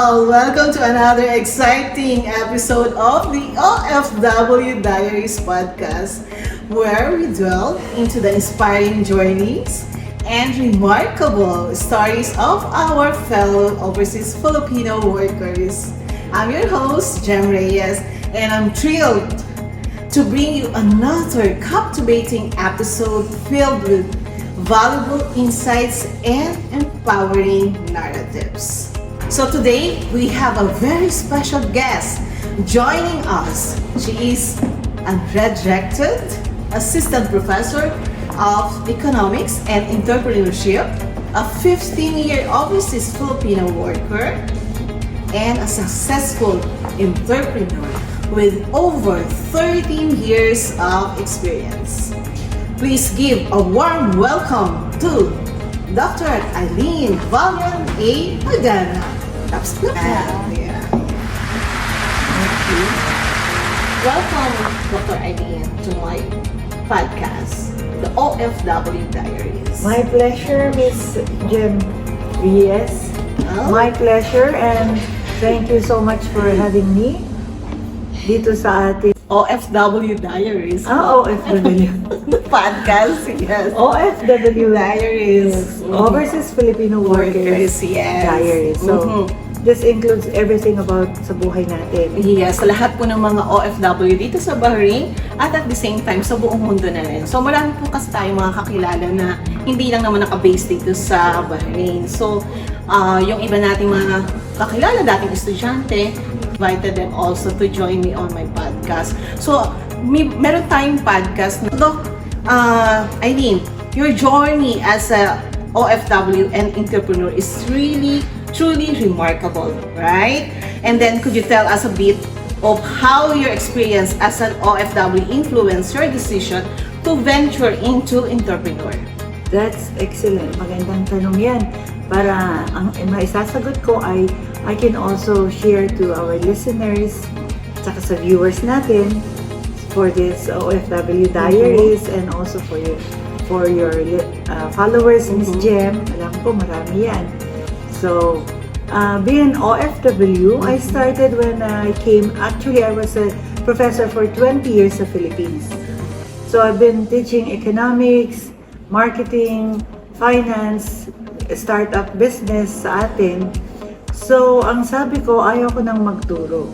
all! Welcome to another exciting episode of the OFW Diaries podcast, where we delve into the inspiring journeys and remarkable stories of our fellow overseas Filipino workers. I'm your host, Jem Reyes, and I'm thrilled to bring you another captivating episode filled with valuable insights and empowering narratives. So today, we have a very special guest joining us. She is a graduated assistant professor of economics and entrepreneurship, a 15-year overseas Filipino worker, and a successful entrepreneur with over 13 years of experience. Please give a warm welcome to Dr. Eileen Valian A. Magana. Taps clap. Yeah. Thank you. Welcome, Dr. Eileen, to my podcast, the OFW Diaries. My pleasure, Miss Jem Reyes. My pleasure, and thank you so much for having me dito sa ating OFW Diaries. OFW. Podcast, yes. OFW Diaries. Overseas Filipino Workers yes. Diaries. So, this includes everything about sa buhay natin. Yes, sa lahat po ng mga OFW dito sa Bahrain at the same time sa buong mundo na rin. So marami po kasi tayong mga kakilala na hindi lang naman naka-base dito sa Bahrain. So yung iba nating mga kakilala, dating estudyante, invited them also to join me on my podcast. So meron tayong podcast. Look, Eileen, your journey as a OFW and entrepreneur is really truly remarkable, right? And then could you tell us a bit of how your experience as an OFW influenced your decision to venture into entrepreneur? That's excellent. Magandang tanong yan. Para ang maisasagot ko ay I can also share to our listeners saka sa viewers natin for this OFW Diaries and also for your followers, Miss Jem. Alam ko marami yan. So, being OFW, I started when I came. Actually, I was a professor for 20 years sa Philippines. So, I've been teaching economics, marketing, finance, startup business sa atin. So, ang sabi ko, ayaw ko nang magturo.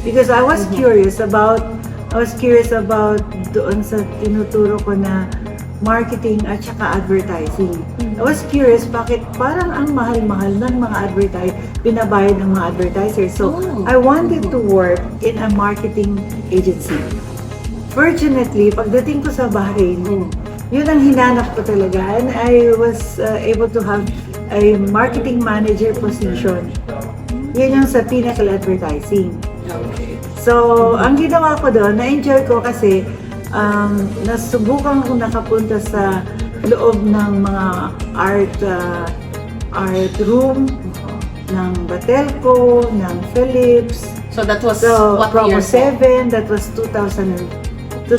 Because I was curious about doon sa tinuturo ko na marketing at saka advertising. I was curious bakit parang ang mahal-mahal ng mga binabayad ng mga advertisers. So, I wanted to work in a marketing agency. Fortunately, pagdating ko sa Bahrain, yun ang hinanap ko talaga. And I was able to have a marketing manager position. Yun yung sa Pinnacle Advertising. So, ang ginawa ko doon, na-enjoy ko kasi nasubukan ko nakapunta sa loob ng mga art room ng Batelco, ng Philips. So that was what Promo year? 7, that was 2003.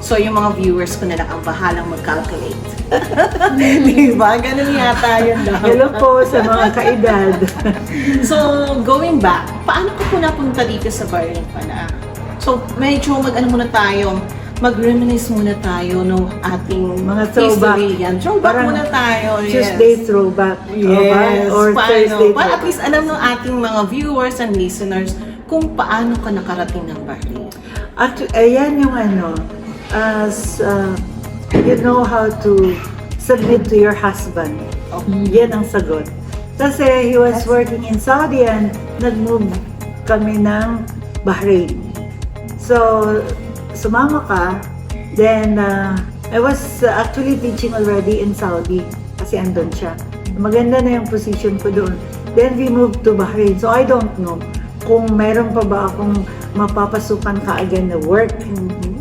So yung mga viewers ko na lang ang bahalang mag-calculate. Diba? Ganun yata yun daw. Hello po sa mga kaedad. So going back, paano ko po napunta dito sa Bahrain pala? So medyo mag-reminisce muna tayo ng ating mga throwback. history yan. Throwback Parang muna tayo. Tuesday throwback. Yes. Or Thursday Para throwback. at least alam ng ating mga viewers and listeners kung paano ka nakarating ng Bahrain. Actually, ayan yung as you know how to submit to your husband. Yan ang sagot. Kasi he was working in Saudi and nag-move kami ng Bahrain. So, sumama ka, then I was actually teaching already in Saudi kasi andun siya. Maganda na yung position ko doon. Then we moved to Bahrain. So I don't know kung meron pa ba akong mapapasukan kaagad na work.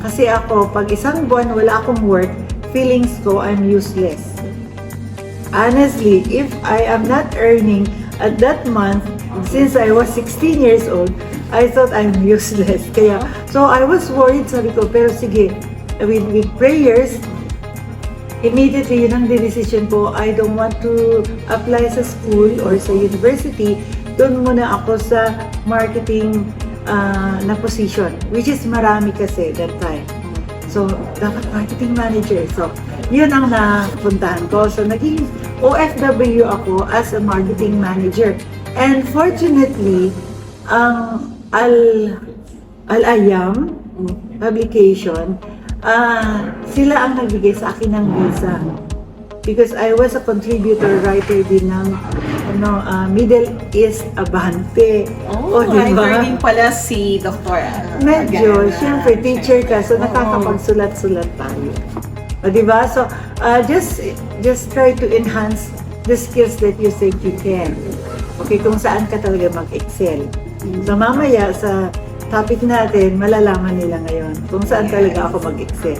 Kasi ako, pag isang buwan wala akong work, feelings ko I'm useless. Honestly, if I am not earning at that month, since I was 16 years old, I thought I'm useless. So I was worried, sabi ko, pero sige, with prayers, immediately yun ang decision ko, I don't want to apply sa school or sa university doon muna ako sa marketing na position, which is marami kasi that time. So, dapat marketing manager. So, yun ang napuntahan ko. So, naging OFW ako as a marketing manager. And fortunately, ang Al-Ayam publication, sila ang nagbigay sa akin ng visa. Because I was a contributor writer din ng Middle East Abante. Writer din pala si Dr. Medyo, syempre, teacher ka, so nakakapagsulat-sulat tayo. Diba? So, just try to enhance the skills that you think you can. Okay, kung saan ka talaga mag-excel. So, mamaya sa topic natin, malalaman nila ngayon kung saan talaga ako mag-excel.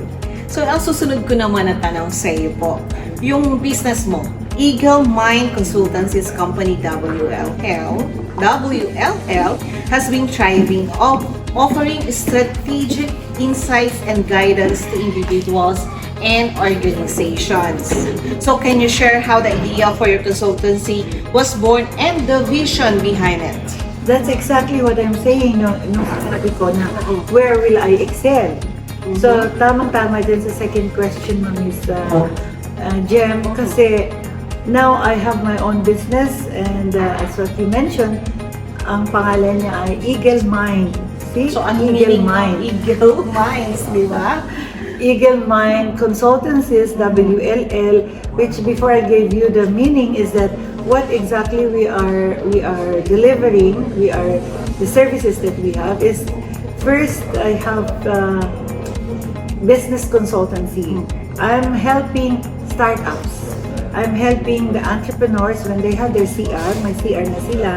So, ang susunod ko naman na tanong sa iyo po, yung business mo, Eagle Mind Consultancies Company WLL has been thriving, offering strategic insights and guidance to individuals and organizations. So, can you share how the idea for your consultancy was born and the vision behind it? That's exactly what I'm saying nung sinabi ko na where will I excel? So, tamang-tama din sa second question mo, Ms. Jem, kasi now I have my own business and as what you mentioned, ang pangalan niya ay Eagle Mind. See? So, ang Eagle Mind. Eagle Minds, di ba? Eagle Mind Consultancies, WLL, which before I gave you the meaning is that what exactly we are delivering, the services that we have is, first I have business consultancy. I'm helping startups. I'm helping the entrepreneurs when they have their CR, may CR na sila,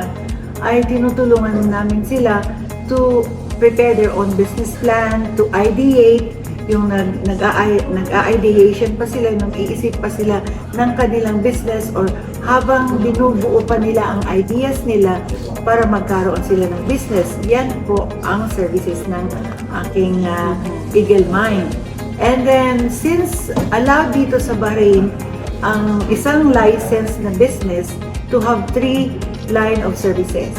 ay tinutulungan namin sila to prepare their own business plan, to ideate, yung nag-ideation pa sila, nung iisip pa sila ng kanilang business or habang binubuo pa nila ang ideas nila para magkaroon sila ng business. Yan po ang services ng aking Eagle Mind. And then, since allowed dito sa Bahrain ang isang licensed na business to have 3 line of services.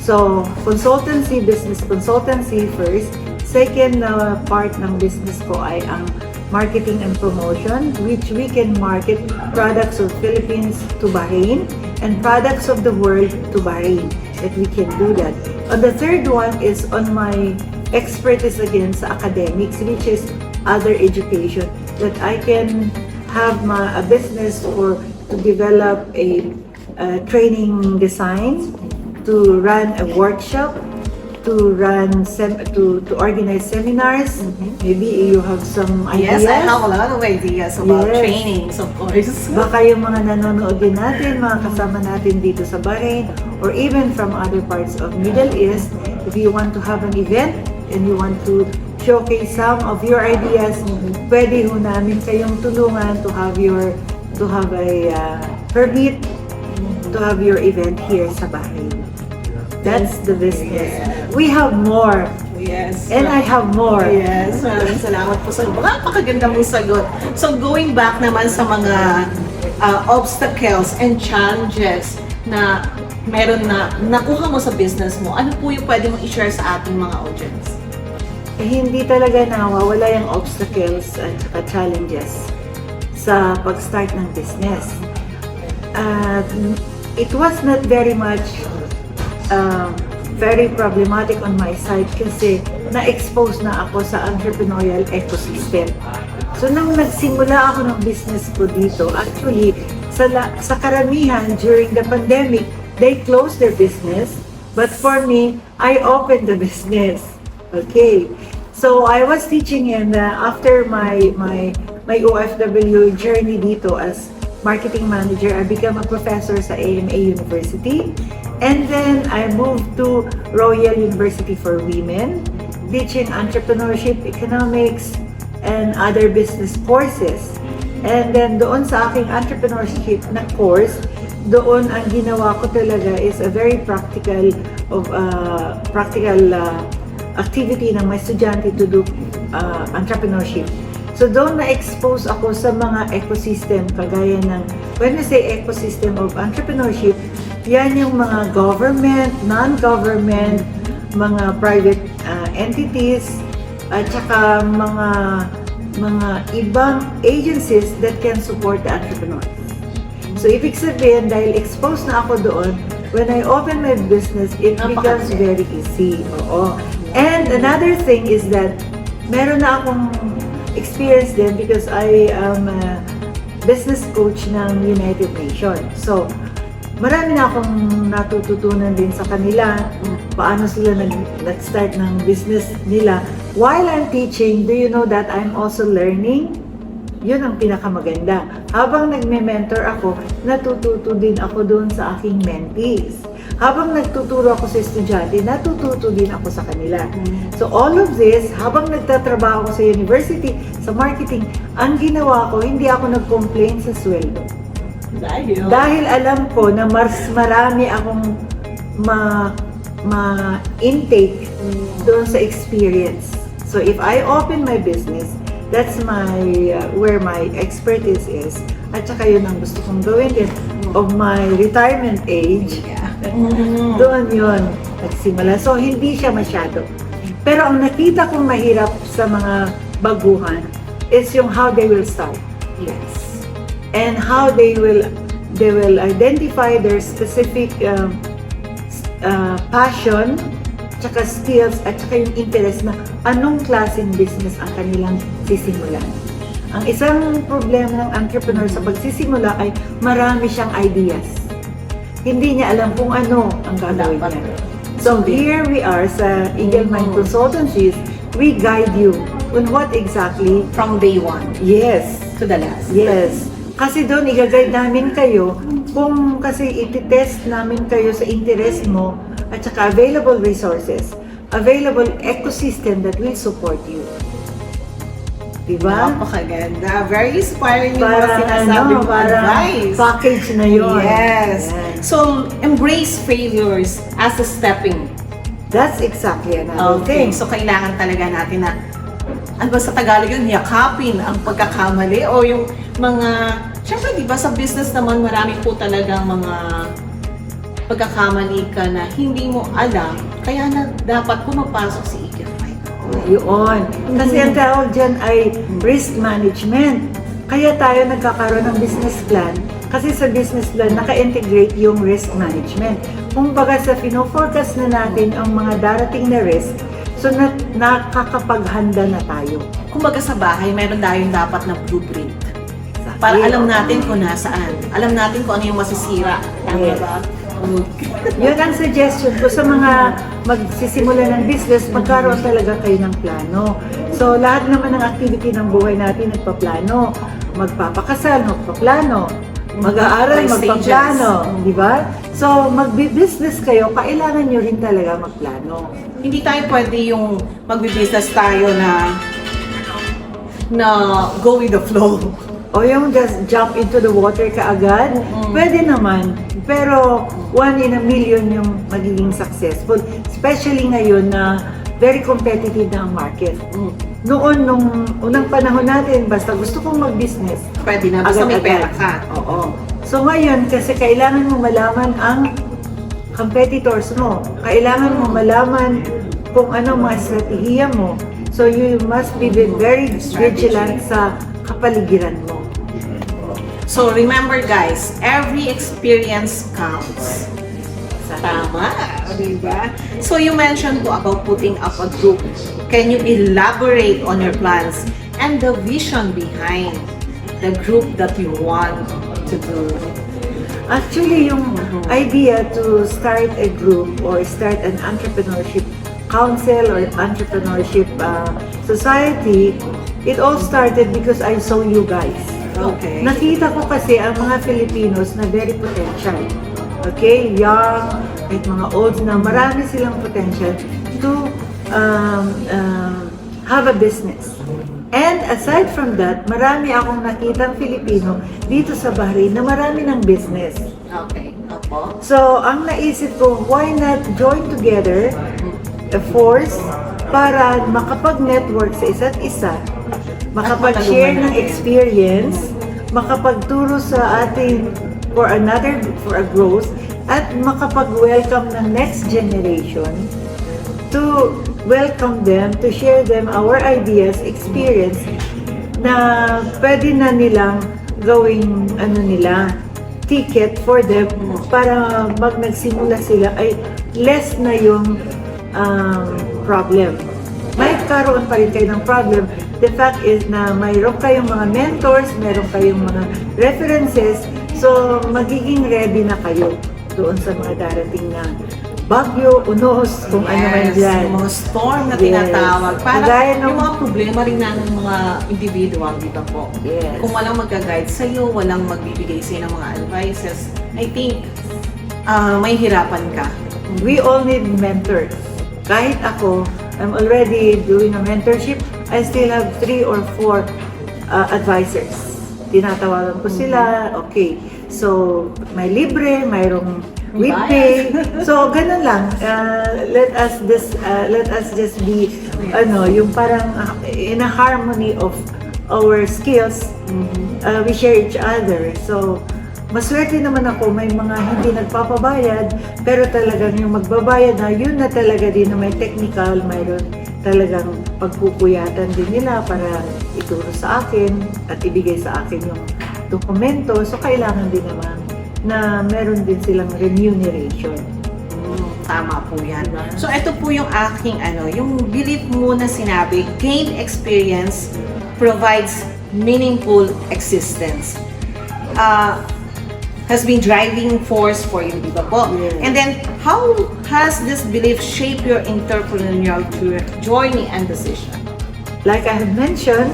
So, consultancy, business consultancy first. Second part ng business ko ay ang marketing and promotion, which we can market products of Philippines to Bahrain and products of the world to Bahrain, that we can do that. And the third one is on my expertise again sa academics, which is other education, that I can have a business or to develop a training design, to run a workshop, to organize seminars. Maybe you have some ideas. Yes, I have a lot of ideas about trainings, of course. Baka yung mga nanonood din natin, mga kasama natin dito sa Bahrain, or even from other parts of Middle East, if you want to have an event and you want to showcase some of your ideas, pwede ho namin kayong tulungan to have a permit to have your event here sa Bahrain. That's the business. We have more. Yes. And I have more. Yes. Maraming salamat po sa napakaganda mong sagot. So going back naman sa mga obstacles and challenges na meron na nakuha mo sa business mo, ano po yung pwede mong i-share sa ating mga audience? Hindi talaga nawawala yung obstacles at challenges sa pag-start ng business. It was not very much very problematic on my side kasi na-expose na ako sa entrepreneurial ecosystem. So, nang nagsimula ako ng business ko dito, actually, sa karamihan during the pandemic, they closed their business. But for me, I opened the business. Okay. So, I was teaching and after my OFW journey dito as marketing manager, I became a professor sa AMA University. And then I moved to Royal University for Women, teaching entrepreneurship, economics, and other business courses. And then doon sa aking entrepreneurship na course, doon ang ginawa ko talaga is a very practical activity ng mga estudyante to do entrepreneurship. So doon na-expose ako sa mga ecosystem, kagaya ng, when we say ecosystem of entrepreneurship, yan yung mga government, non-government, mga private entities, at saka mga ibang agencies that can support the entrepreneurs. So, ibig sabihin, dahil exposed na ako doon, when I open my business, it becomes very easy. Oo. And another thing is that, meron na akong experience din because I am a business coach ng United Nations. So, marami na akong natututunan din sa kanila, paano sila nag-start ng business nila. While I'm teaching, do you know that I'm also learning? Yun ang pinakamaganda. Habang nagme-mentor ako, natututo din ako doon sa aking mentees. Habang nagtuturo ako sa estudyante, natututo din ako sa kanila. So all of this, habang nagtatrabaho ako sa university, sa marketing, ang ginawa ko, hindi ako nag-complain sa sweldo. Dahil alam ko na mas marami akong ma-intake doon sa experience. So if I open my business, that's where my expertise is. At saka yun ang gusto kong gawin din. Of my retirement age, doon yun nagsimula. So hindi siya masyado. Pero ang nakita kong mahirap sa mga baguhan is yung how they will start. Yes. And how they will identify their specific passion, tsaka skills, at tsaka yung interest na anong klaseng business ang kanilang sisimulan. Ang isang problema ng entrepreneur sa pagsisimula ay marami siyang ideas. Hindi niya alam kung ano ang gagawin niya. So here we are sa Eagle Mind Consultancies, we guide you on what exactly. From day one. Yes. To the last. Yes. Kasi doon, i-guide namin kayo kung kasi iti-test namin kayo sa interest mo at saka available resources, available ecosystem that will support you. Diba? Napakaganda. Very inspiring yung mga sinasabi mong advice. Package na yun. Yes. So, embrace failures as a stepping. That's exactly another thing. So, kailangan talaga natin na, ano ba sa Tagalog yun, yakapin ang pagkakamali o yung mga, syempre di ba sa business naman marami po talagang mga pagkakamali ka na hindi mo alam, kaya na dapat pumapasok si Eagle Mind. Yun. Kasi ang tawag dyan ay risk management. Kaya tayo nagkakaroon ng business plan. Kasi sa business plan, naka-integrate yung risk management. Kung baga sa fino-forecast na natin ang mga darating na risk, so nakakapaghanda na tayo. Kumbaga sa bahay, meron tayong dapat na blueprint. Para alam natin kung nasaan. Alam natin kung ano yung masisira. Tama ba? Yun ang suggestion ko sa mga magsisimula ng business, magkaroon talaga kayo ng plano. So, lahat naman ng activity ng buhay natin, nagpaplano. Magpapakasal, magpaplano. Mag-aaral, magpaplano. Di ba? So, mag-business kayo, kailangan nyo rin talaga magplano. Hindi tayo pwede yung mag-business tayo na go with the flow. O yung just jump into the water kaagad, pwede naman. Pero 1 in a million yung magiging successful. Especially ngayon na very competitive na ang market. Noon, nung unang panahon natin, basta gusto kong mag-business. Pwede na, basta may pera ka. Oo. So ngayon, kasi kailangan mo malaman ang competitors mo. Kailangan mo malaman kung ano mga estratehiya mo. So you must be very vigilant sa kapaligiran mo. So remember guys, every experience counts. Tama, di ba? So you mentioned po about putting up a group. Can you elaborate on your plans and the vision behind the group that you want to do? Actually, yung idea to start a group or start an entrepreneurship council or entrepreneurship society, it all started because I saw you guys. Okay. Nakita ko kasi ang mga Filipinos na very potential. Okay? Young, at mga old na marami silang potential to have a business. And aside from that, marami akong nakitang Filipino dito sa Bahrain na marami ng business. Okay. Opo. So, ang naisip ko, why not join together a force para makapag-network sa isa't isa, makapag-share ng experience, makapagturo sa atin for a growth, at makapag-welcome ng next generation, to welcome them, to share them our ideas, experience na pwede na nilang gawing ticket for them para nagsimula sila ay less na yung problem. May karoon pa rin kayo ng problem. The fact is na mayroon kayong mga mentors, mayroon kayong mga references, so magiging ready na kayo doon sa mga darating na bagyo, unos, kung ano man dyan. Yung mga storm na tinatawag. Para Kagaya yung mga problema rin na ng mga individual, di ba po? Yes. Kung walang magka-guide sa'yo, walang magbibigay sa'yo ng mga advices, I think may hirapan ka. We all need mentors. Kahit ako, I'm already doing a mentorship, I still have 3 or 4 advisors. Tinatawagan ko sila, okay. So, may libre, mayroong with pay. So, ganun lang. Let us just be, yung parang in a harmony of our skills, we share each other. So, maswerte naman ako, may mga hindi nagpapabayad, pero talagang yung magbabayad na, yun na talaga din na may technical, mayroon talagang pagpupuyatan din nila para ituro sa akin at ibigay sa akin yung dokumento. So, kailangan din naman na meron din silang remuneration. Tama po yan. So, ito po yung aking yung belief mo na sinabi, gain experience provides meaningful existence. Has been driving force for you, di ba po? Yes. And then, how has this belief shaped your entrepreneurial journey and decision? Like I have mentioned,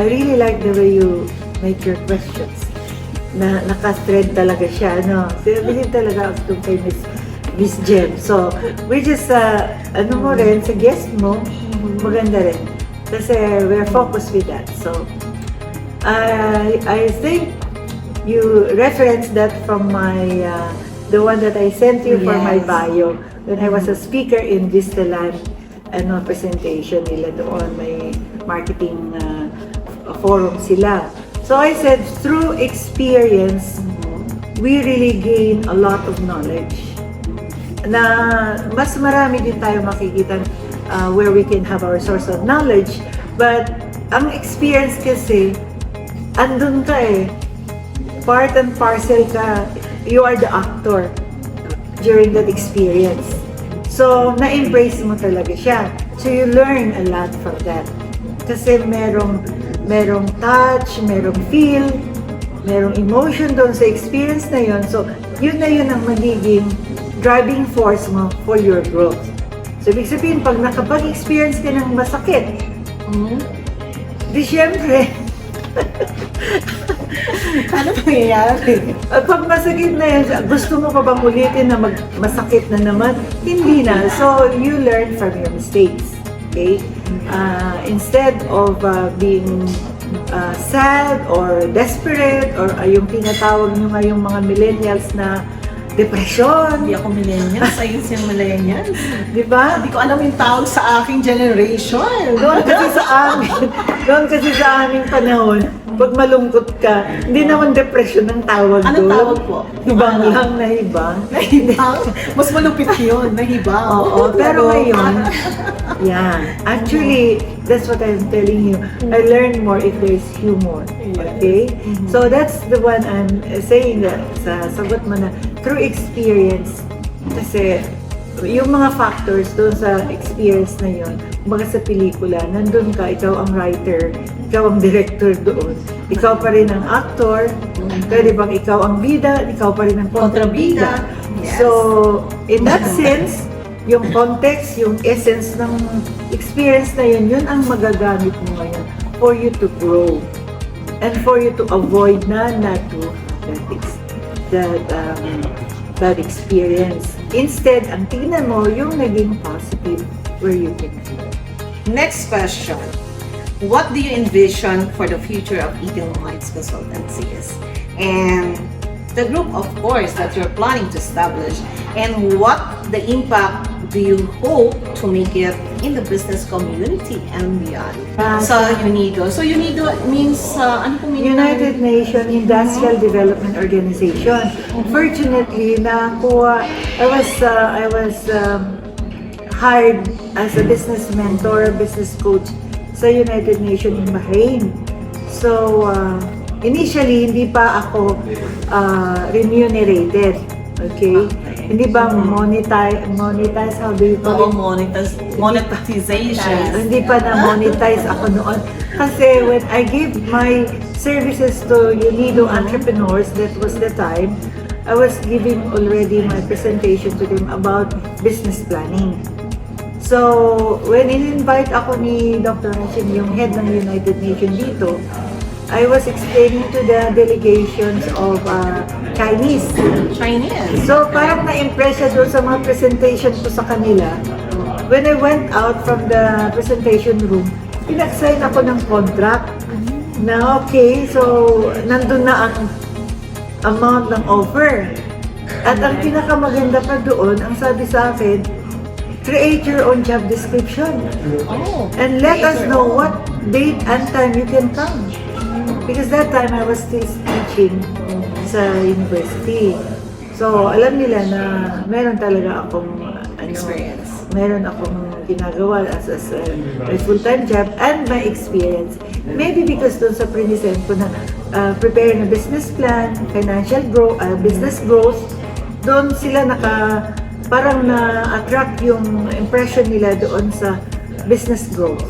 I really like the way you make your questions. Na naka-thread talaga siya, no? So, believe talaga ako kay Miss Jem. So, we just, mo rin, sa guest mo, maganda rin. Kasi we're focused with that. So, I think you referenced that from my, the one that I sent you for my bio. When I was a speaker in Vistaland, presentation nila doon, may marketing forum sila. So I said, through experience, we really gain a lot of knowledge. Na mas marami din tayo makikita where we can have our source of knowledge. But ang experience kasi, andun ka part and parcel ka. You are the actor during that experience. So, na-embrace mo talaga siya. So, you learn a lot from that. Kasi merong touch, merong feel, merong emotion doon sa experience na yun. So, yun na yun ang magiging driving force mo for your growth. So, ibig sabihin, pag nakapag-experience ka ng masakit, di syempre, ano nangyayari? pag masakit na yun, gusto mo pa bang ulitin na masakit na naman? Hindi na. So, you learn from your mistakes. Okay? Instead of being sad or desperate or yung tinatawag nyo ngayong mga millennials na depression. Hindi ako millennials, ayun siyang millennials. Di ba? Hindi ko alam yung tawag sa aking generation. Doon kasi sa aming panahon, pag malungkot ka, hindi naman depression ang tawag doon. Anong tawag po? Hibang lang na hibang. Nahibang? Mas malupit yun, nahibang. Oo, pero ngayon, actually, that's what I'm telling you. I learn more if there's humor. Okay? So that's the one I'm saying that sa sagot mo na through experience. Kasi yung mga factors doon sa experience na yun, kumbaga sa pelikula, nandun ka, ikaw ang writer, ikaw ang director doon, ikaw pa rin ang actor, pwede bang ikaw ang bida, ikaw pa rin ang kontrabida. Yes. So, in that sense, yung context, yung essence ng experience na yun, yun ang magagamit mo ngayon for you to grow and for you to avoid not to that experience. Instead, ang tingnan mo yung naging positive where you can feel. Next question. What do you envision for the future of Eagle Minds Consultancies? And the group, of course, that you're planning to establish, and what the impact do you hope to make it in the business community and beyond. Yes. So, UNIDO. So, UNIDO means, ano po mean? United Nations Industrial Development Organization. Fortunately, nakuha, I was hired as a business mentor, business coach sa United Nations in Bahrain. So, initially, hindi pa ako remunerated. Okay? Hindi ba monetize, how do you call it? Monetization. Hindi pa na-monetize ako noon. Kasi when I gave my services to UNIDO entrepreneurs, that was the time, I was giving already my presentation to them about business planning. So, when in-invite ako ni Dr. Hashim, yung head ng United Nations dito, I was explaining to the delegations of Chinese. So, parang na-impress siya doon sa mga presentation ko sa kanila. When I went out from the presentation room, pinag-sign ako ng contract na okay, so nandun na ang amount ng offer. At ang pinakamaganda pa doon, ang sabi sa akin, create your own job description. And let us know what date and time you can come. Because that time I was still teaching sa university. So, alam nila na meron talaga akong Experience. Meron akong ginagawa as a full-time job and my experience. Maybe because doon sa present ko na prepare na business plan, financial growth, business growth, doon sila parang na-attract yung impression nila doon sa business growth.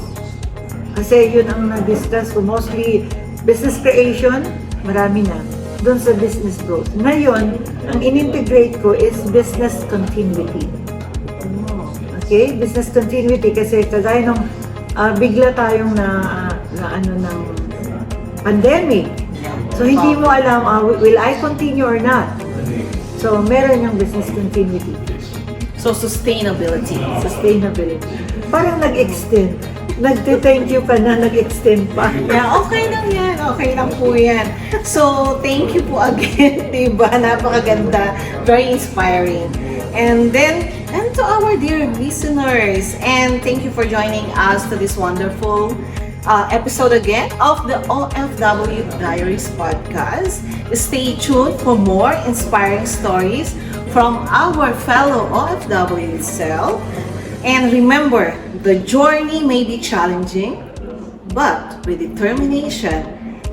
Kasi yun ang na-discuss ko, mostly business creation, marami na. Doon sa business growth. Ngayon, ang in-integrate ko is business continuity. Okay? Business continuity kasi kagaya nung bigla tayong ng pandemic. So, hindi mo alam, will I continue or not? So, meron yung business continuity. So, sustainability. Parang nag-extend. Nagte-thank you ka na, nag-extend pa. Yeah, okay lang yan. Okay lang po yan. So, thank you po again, diba? Napakaganda. Very inspiring. And to our dear listeners, and thank you for joining us to this wonderful episode again of the OFW Diaries podcast. Stay tuned for more inspiring stories from our fellow OFW itself. And remember, the journey may be challenging, but with determination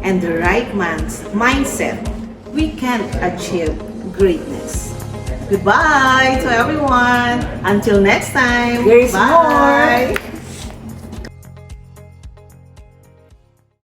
and the right mindset, we can achieve greatness. Goodbye to everyone. Until next time. There is Bye. more.